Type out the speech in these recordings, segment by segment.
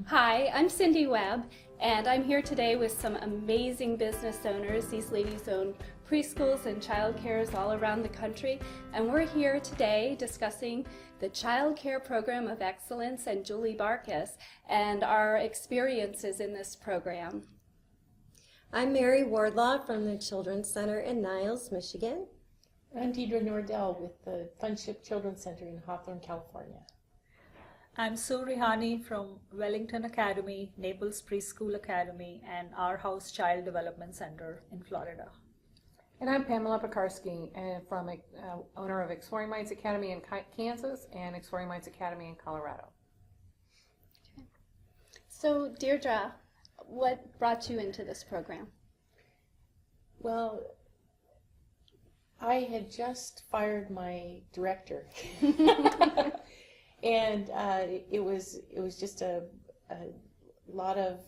Hi, I'm Cindy Webb, and I'm here today with some amazing business owners. These ladies own preschools and childcares all around the country, and we're here today discussing the Child Care Program of Excellence and Julie Bartkus and our experiences in this program. I'm Mary Wardlaw from the Children's Center in Niles, Michigan. I'm Deidre Nordell with the Friendship Children's Center in Hawthorne, California. I'm Sue Rihani from Wellington Academy, Naples Preschool Academy, and Our House Child Development Center in Florida. And I'm Pamela Pekarsky, from owner of Exploring Minds Academy in Kansas and Exploring Minds Academy in Colorado. Okay. So, Deirdre, what brought you into this program? Well, I had just fired my director. And it was just a lot of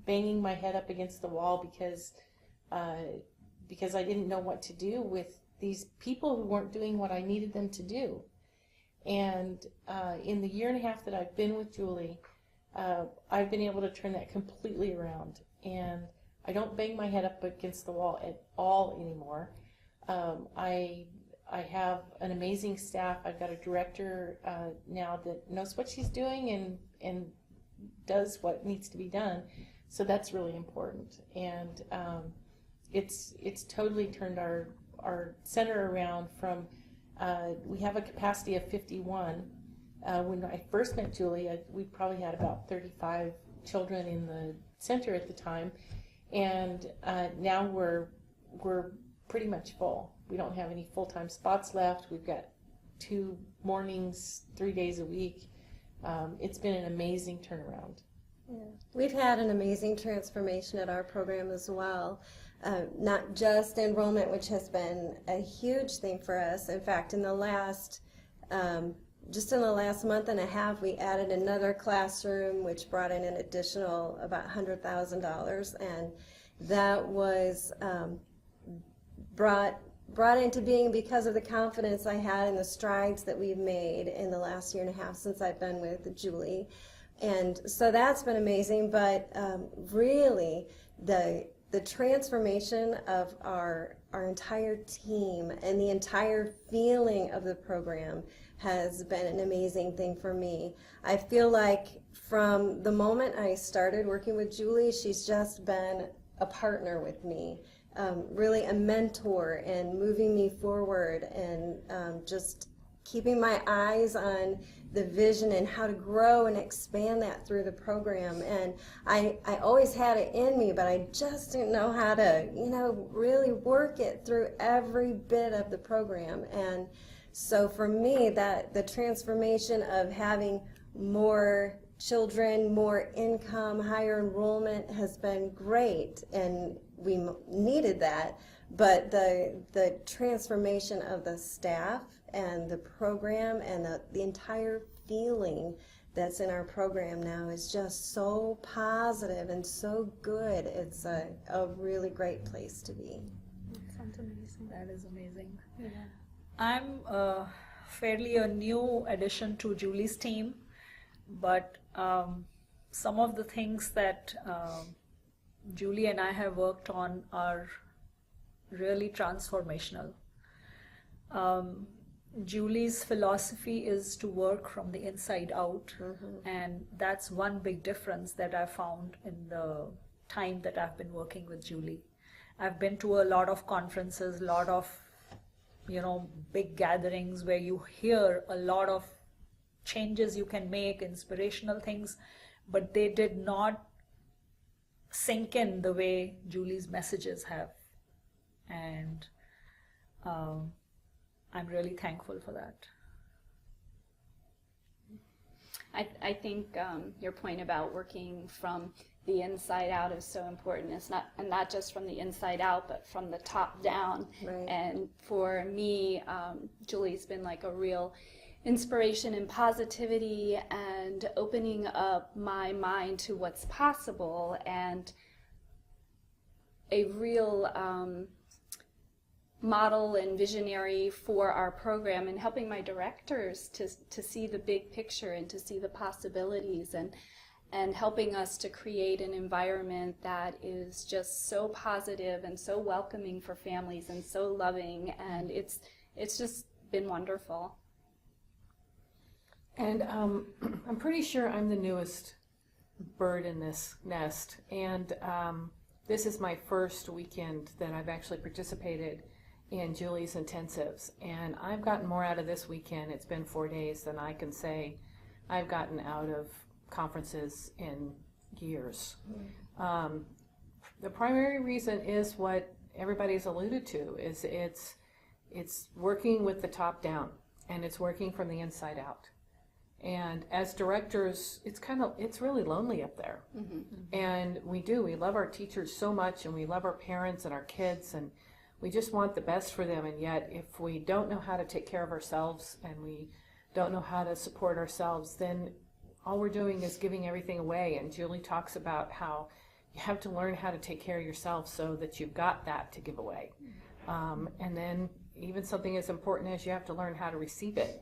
banging my head up against the wall because I didn't know what to do with these people who weren't doing what I needed them to do. And in the year and a half that I've been with Julie, I've been able to turn that completely around. And I don't bang my head up against the wall at all anymore. I have an amazing staff. I've got a director now that knows what she's doing and does what needs to be done. So that's really important. And it's totally turned our center around from, we have a capacity of 51. When I first met Julie, we probably had about 35 children in the center at the time. And now we're pretty much full. We don't have any full-time spots left. We've got 2 mornings, 3 days a week. It's been an amazing turnaround. Yeah. We've had an amazing transformation at our program as well. Not just enrollment, which has been a huge thing for us. In fact, in the last month and a half, we added another classroom, which brought in an additional about $100,000, and that was brought into being because of the confidence I had in the strides that we've made in the last year and a half since I've been with Julie. And so that's been amazing, but really the transformation of our entire team and the entire feeling of the program has been an amazing thing for me. I feel like from the moment I started working with Julie, she's just been a partner with me. Really a mentor and moving me forward and just keeping my eyes on the vision and how to grow and expand that through the program. And I always had it in me, but I just didn't know how to, really work it through every bit of the program. And so for me, that the transformation of having more children, more income, higher enrollment has been great, and we needed that. But the transformation of the staff and the program and the entire feeling that's in our program now is just so positive and so good. It's a really great place to be. That sounds amazing. That is amazing. Yeah. I'm fairly a new addition to Julie's team, but some of the things that Julie and I have worked on are really transformational. Julie's philosophy is to work from the inside out, and that's one big difference that I found in the time that I've been working with Julie. I've been to a lot of conferences, a lot of big gatherings where you hear a lot of changes you can make, inspirational things, but they did not sink in the way Julie's messages have. And I'm really thankful for that. I think your point about working from the inside out is so important. It's not just from the inside out, but from the top down. Right. And for me, Julie's been like a real inspiration and positivity and opening up my mind to what's possible, and a real model and visionary for our program, and helping my directors to see the big picture and to see the possibilities, and helping us to create an environment that is just so positive and so welcoming for families and so loving, and it's just been wonderful. And I'm pretty sure I'm the newest bird in this nest, and this is my first weekend that I've actually participated in Julie's intensives, and I've gotten more out of this weekend. It's been 4 days than I can say I've gotten out of conferences in years. The primary reason is what everybody's alluded to, is it's working with the top down, and it's working from the inside out. And as directors, it's really lonely up there. And we love our teachers so much, and we love our parents and our kids, and we just want the best for them. And yet, if we don't know how to take care of ourselves, and we don't know how to support ourselves, then all we're doing is giving everything away. And Julie talks about how you have to learn how to take care of yourself so that you've got that to give away. And then even something as important as you have to learn how to receive it.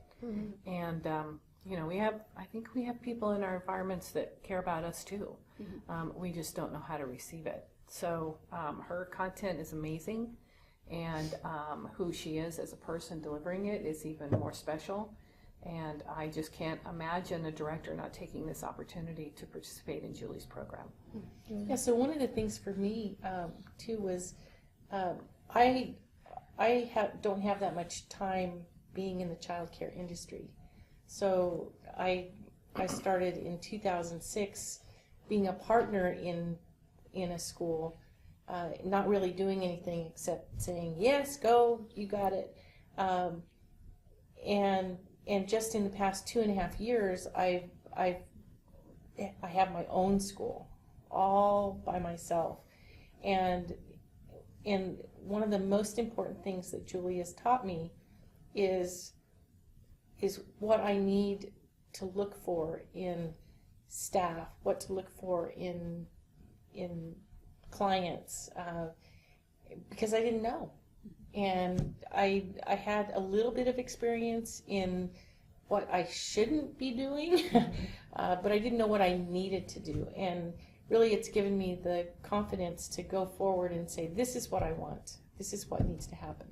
And I think we have people in our environments that care about us too. We just don't know how to receive it. So her content is amazing, and who she is as a person delivering it is even more special. And I just can't imagine a director not taking this opportunity to participate in Julie's program. Yeah, so one of the things for me too was I don't have that much time being in the childcare industry. So I started in 2006 being a partner in a school, not really doing anything except saying, yes, go, you got it. And just in the past 2.5 years, I have my own school, all by myself. And one of the most important things that Julie has taught me is what I need to look for in staff, what to look for in clients, because I didn't know. And I had a little bit of experience in what I shouldn't be doing, but I didn't know what I needed to do. And really, it's given me the confidence to go forward and say, this is what I want. This is what needs to happen.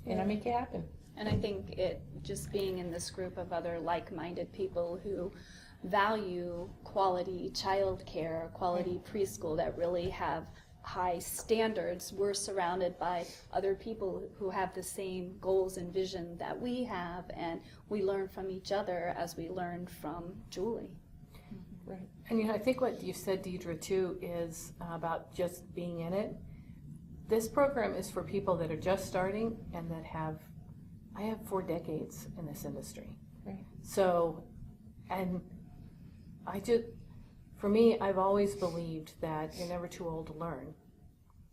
And I make it happen. And I think just being in this group of other like-minded people who value quality childcare, quality preschool, that really have high standards. We're surrounded by other people who have the same goals and vision that we have, and we learn from each other as we learned from Julie. Right. And I think what you said, Deidre, too, is about just being in it. This program is for people that are just starting and that I have 4 decades in this industry. Right. So, and for me, I've always believed that you're never too old to learn.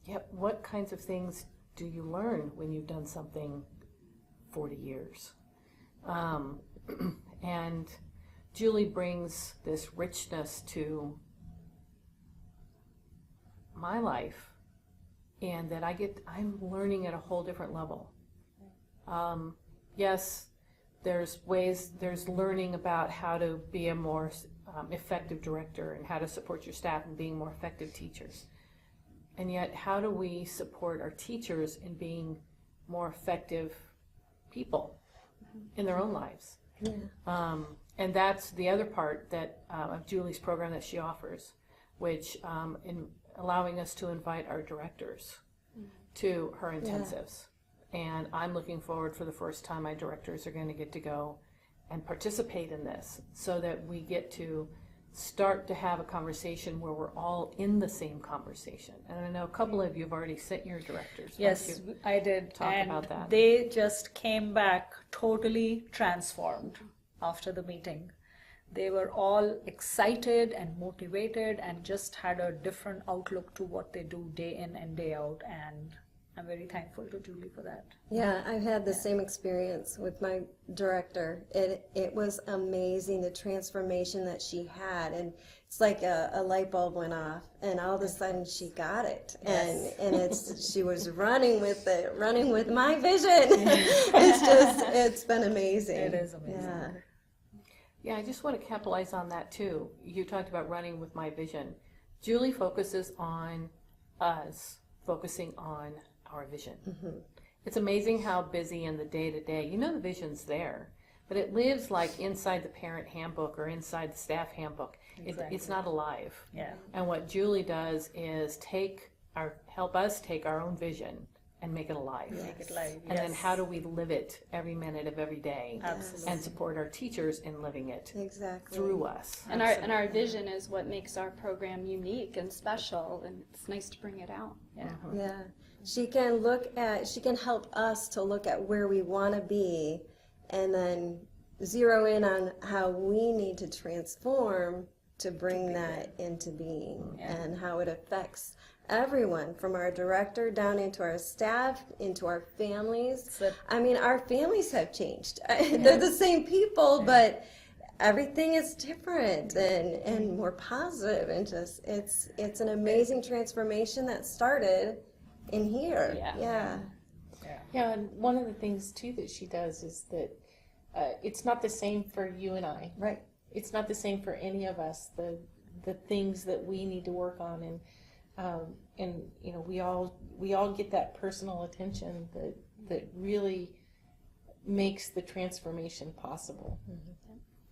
Yet, what kinds of things do you learn when you've done something 40 years? And Julie brings this richness to my life, and that I'm learning at a whole different level. Yes, there's learning about how to be a more effective director and how to support your staff and being more effective teachers. And yet, how do we support our teachers in being more effective people in their own lives? Yeah. And that's the other part of Julie's program that she offers, which in allowing us to invite our directors to her intensives. Yeah. And I'm looking forward for the first time my directors are going to get to go and participate in this, so that we get to start to have a conversation where we're all in the same conversation. And I know a couple of you have already sent your directors. Yes, I did. Talk about that. They just came back totally transformed after the meeting. They were all excited and motivated and just had a different outlook to what they do day in and day out. And I'm very thankful to Julie for that. Yeah, I've had the same experience with my director. It was amazing, the transformation that she had, and it's like a light bulb went off, and all of a sudden she got it, and she was running with it, running with my vision. It's been amazing. It is amazing. Yeah. Yeah, I just want to capitalize on that too. You talked about running with my vision. Julie focuses on us focusing on our vision. It's amazing how busy in the day-to-day, the vision's there, but it lives like inside the parent handbook or inside the staff handbook. Exactly. It's not alive. Yeah. And what Julie does is help us take our own vision and make it alive. Make it live. And then how do we live it every minute of every day? Absolutely. And support our teachers in living it Exactly. through us. And our vision is what makes our program unique and special, and it's nice to bring it out. Yeah. Yeah. She can help us to look at where we want to be and then zero in on how we need to transform to bring that into being and how it affects everyone from our director down into our staff, into our families. I mean, our families have changed. They're the same people, but everything is different and more positive, and just it's an amazing transformation that started in here. Yeah, and one of the things too that she does is that it's not the same for you and I. Right. It's not the same for any of us. The things that we need to work on, and we all get that personal attention that really makes the transformation possible.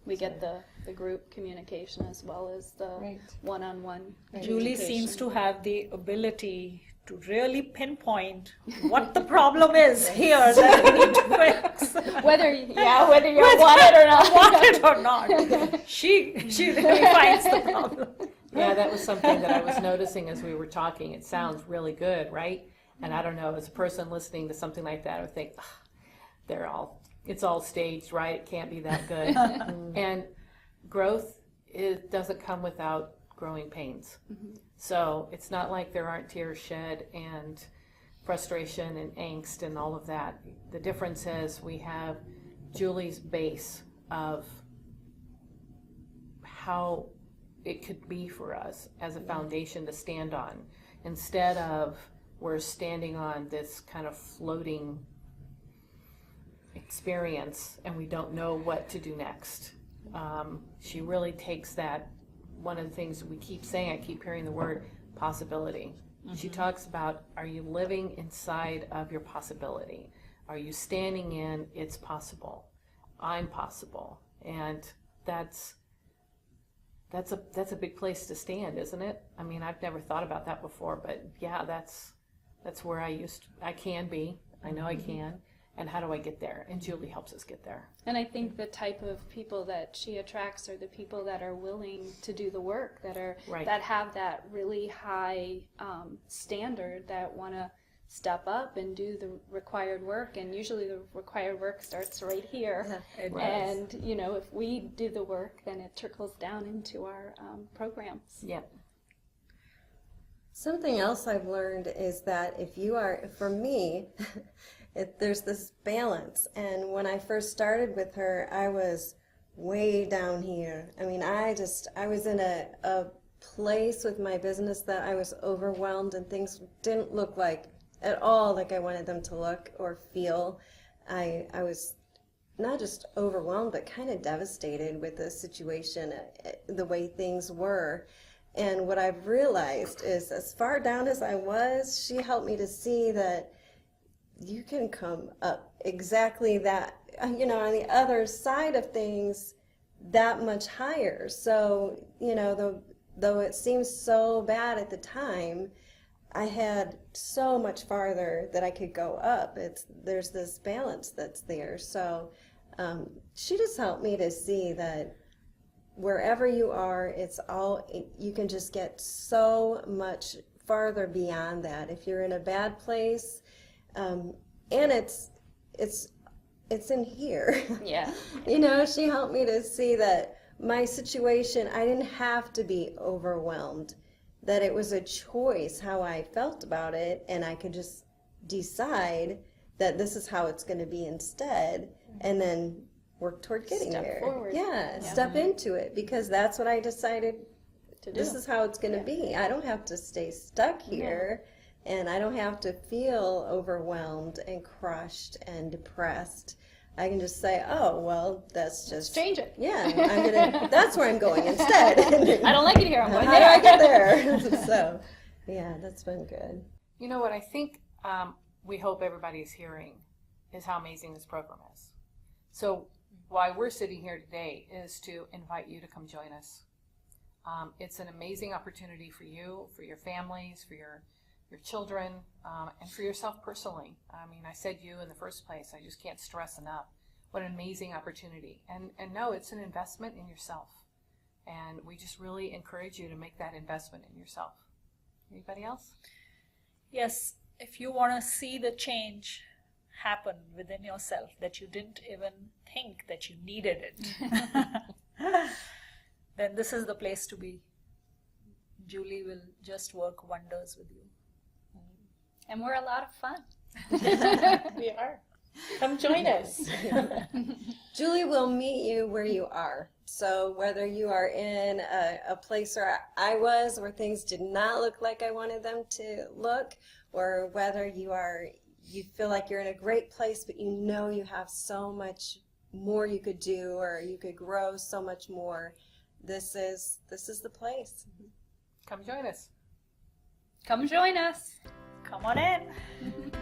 We get the group communication as well as the one-on-one Julie seems to have the ability to really pinpoint what the problem is here that we need to fix. whether you want it or not. Want it or not. She really finds the problem. Yeah, that was something that I was noticing as we were talking. It sounds really good, right? And I don't know, as a person listening to something like that, I would think, it's all staged, right? It can't be that good. And growth doesn't come without growing pains. So it's not like there aren't tears shed and frustration and angst and all of that. The difference is we have Julie's base of how it could be for us as a foundation to stand on, instead of we're standing on this kind of floating experience and we don't know what to do next. She really takes that. One of the things we keep saying, I keep hearing the word possibility. She talks about, are you living inside of your possibility? Are you standing in, it's possible, I'm possible? And that's a big place to stand, isn't it? I mean, I've never thought about that before, but yeah, that's where I can be. I know I can. And how do I get there? And Julie helps us get there. And I think the type of people that she attracts are the people that are willing to do the work, that have that really high standard, that want to step up and do the required work. And usually the required work starts right here. And if we do the work, then it trickles down into our programs. Yeah. Something else I've learned is that for me, there's this balance. And when I first started with her, I was way down here. I mean, I was in a place with my business that I was overwhelmed, and things didn't look at all like I wanted them to look or feel. I was not just overwhelmed, but kind of devastated with the situation, the way things were. And what I've realized is, as far down as I was, she helped me to see that you can come up exactly that, on the other side of things, that much higher. So, though it seems so bad at the time, I had so much farther that I could go up. There's this balance that's there. So she just helped me to see that wherever you are, you can just get so much farther beyond that. If you're in a bad place, and it's in here. Yeah. She helped me to see that my situation, I didn't have to be overwhelmed, that it was a choice how I felt about it, and I could just decide that this is how it's going to be instead, and then work toward getting Step there. forward. Yeah, step into it, because that's what I decided. This is how it's going to be. I don't have to stay stuck here, and I don't have to feel overwhelmed and crushed and depressed. I can just say, oh, well, that's just... Change it. Yeah, that's where I'm going instead. I don't like it here. I'm going How do there. I get there? So, yeah, that's been good. You know what I think we hope everybody is hearing is how amazing this program is. So why we're sitting here today is to invite you to come join us. It's an amazing opportunity for you, for your families, for your children, and for yourself personally. I mean, I said you in the first place. I just can't stress enough what an amazing opportunity. And no, it's an investment in yourself. And we just really encourage you to make that investment in yourself. Anybody else? Yes, if you want to see the change happen within yourself that you didn't even think that you needed it, then this is the place to be. Julie will just work wonders with you. And we're a lot of fun. We are. Come join us. Julie will meet you where you are. So whether you are in a place where I was, where things did not look like I wanted them to look, or whether you feel like you're in a great place, but you know you have so much more you could do, or you could grow so much more, this is the place. Come join us. Come join us. Come on in.